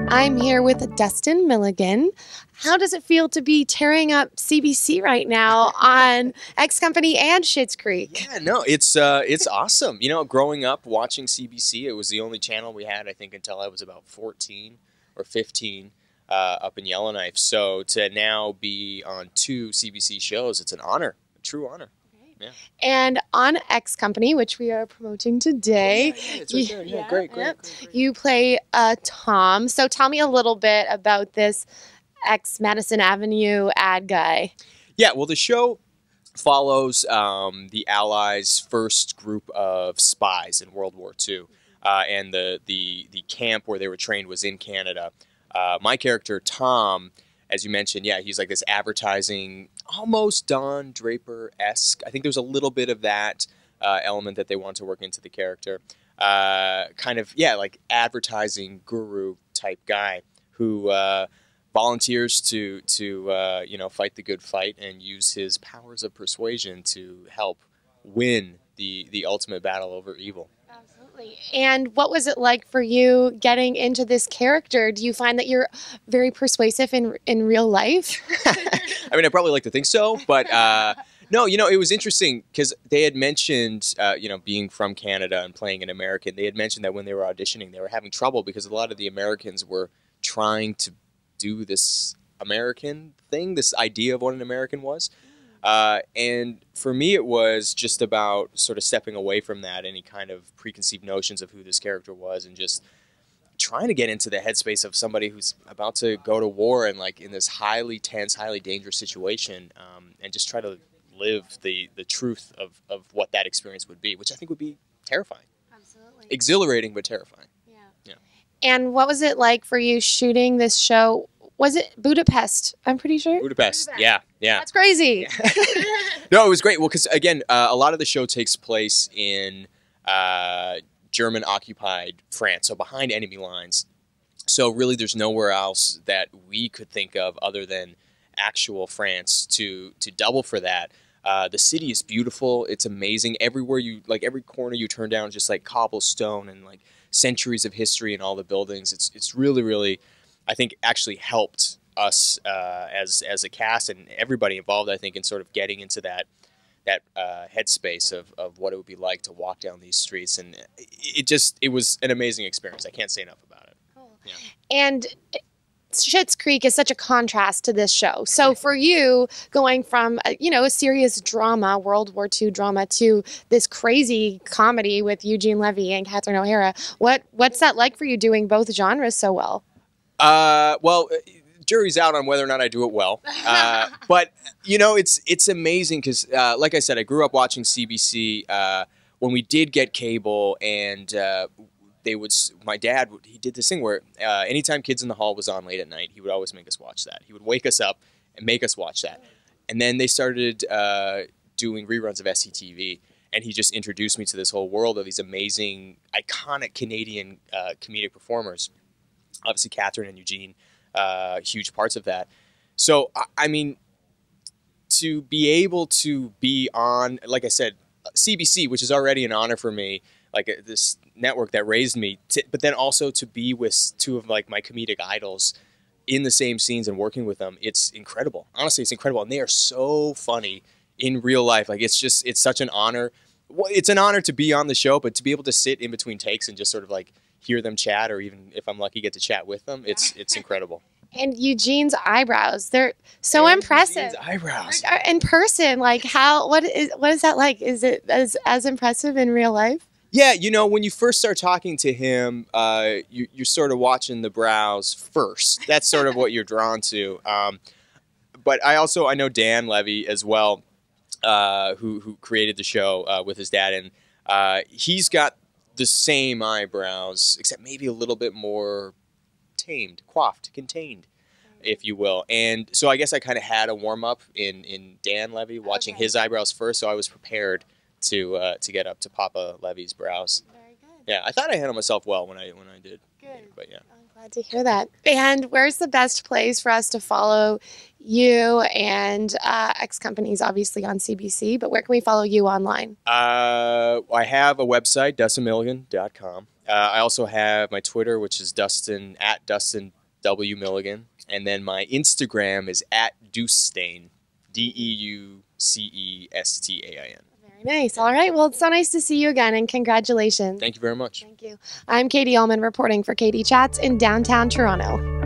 I'm here with Dustin Milligan. How does it feel to be tearing up CBC right now on X Company and Schitt's Creek? Yeah, no, it's awesome. You know, growing up watching CBC, it was the only channel we had, I think, until I was about 14 or 15 up in Yellowknife. So to now be on 2 CBC shows, it's an honor, a true honor. Yeah. And on X Company, which we are promoting today, it's right there. Yeah, great. You play Tom. So tell me a little bit about this X Madison Avenue ad guy. Yeah, well, the show follows the Allies' first group of spies in World War II, and the camp where they were trained was in Canada. My character, Tom, as you mentioned, yeah, he's like this advertising, almost Don Draper-esque. I think there's a little bit of that element that they want to work into the character. Kind of, yeah, like advertising guru type guy who volunteers to you know, fight the good fight and use his powers of persuasion to help win the ultimate battle over evil. Absolutely. And what was it like for you getting into this character? Do you find that you're very persuasive in real life? I mean, I probably like to think so, but no, you know, it was interesting because they had mentioned, you know, being from Canada and playing an American, they had mentioned that when they were auditioning, they were having trouble because a lot of the Americans were trying to do this American thing, this idea of what an American was. And for me, it was just about sort of stepping away from that, any kind of preconceived notions of who this character was, and just trying to get into the headspace of somebody who's about to go to war and like in this highly tense, highly dangerous situation, and just try to live the truth of what that experience would be, which I think would be terrifying. Absolutely. Exhilarating, but terrifying. Yeah. And what was it like for you shooting this show? Was it Budapest? I'm pretty sure. Budapest. Yeah. That's crazy. Yeah. No, it was great. Well, because again, a lot of the show takes place in German-occupied France, so behind enemy lines. So really, there's nowhere else that we could think of other than actual France to double for that. The city is beautiful. It's amazing. Everywhere you, like every corner you turn down, just like cobblestone and like centuries of history in all the buildings. It's really, really, I think, actually helped us as a cast and everybody involved, I think, in sort of getting into that headspace of what it would be like to walk down these streets. And it was an amazing experience. I can't say enough about it. Cool. Yeah. And Schitt's Creek is such a contrast to this show. So for you, going from a serious drama, World War II drama, to this crazy comedy with Eugene Levy and Catherine O'Hara, what's that like for you doing both genres so well? Well, jury's out on whether or not I do it well. But you know, it's amazing because, like I said, I grew up watching CBC. When we did get cable, and my dad, he did this thing where anytime Kids in the Hall was on late at night, he would always make us watch that. He would wake us up and make us watch that. And then they started doing reruns of SCTV, and he just introduced me to this whole world of these amazing, iconic Canadian comedic performers. Obviously, Catherine and Eugene, huge parts of that. So, I mean, to be able to be on, like I said, CBC, which is already an honor for me, like this network that raised me, but then also to be with 2 of like my comedic idols in the same scenes and working with them, it's incredible. Honestly, it's incredible. And they are so funny in real life. Like, it's such an honor. It's an honor to be on the show, but to be able to sit in between takes and just sort of like hear them chat, or even if I'm lucky, get to chat with them, it's incredible. And Eugene's eyebrows, they're so impressive. Eugene's eyebrows. In person, like what is that like? Is it as impressive in real life? Yeah, you know, when you first start talking to him, you're sort of watching the brows first. That's sort of what you're drawn to. But I know Dan Levy as well, who created the show with his dad, and he's got the same eyebrows, except maybe a little bit more tamed, coiffed, contained, if you will. And so I guess I kind of had a warm-up in Dan Levy, watching his eyebrows first, so I was prepared to get up to Papa Levy's brows. Very good. Yeah, I thought I handled myself well when I did. Good. But yeah. I'm glad to hear that. And where's the best place for us to follow you and X Companies, obviously on CBC, but where can we follow you online? I have a website, DustinMilligan.com, I also have my Twitter, which is Dustin @Dustin W Milligan, and then my Instagram is @Deucestain, DEUCESTAIN. Very nice. All right. Well, it's so nice to see you again, and congratulations. Thank you very much. Thank you. I'm Katie Uhlmann reporting for Katie Chats in downtown Toronto.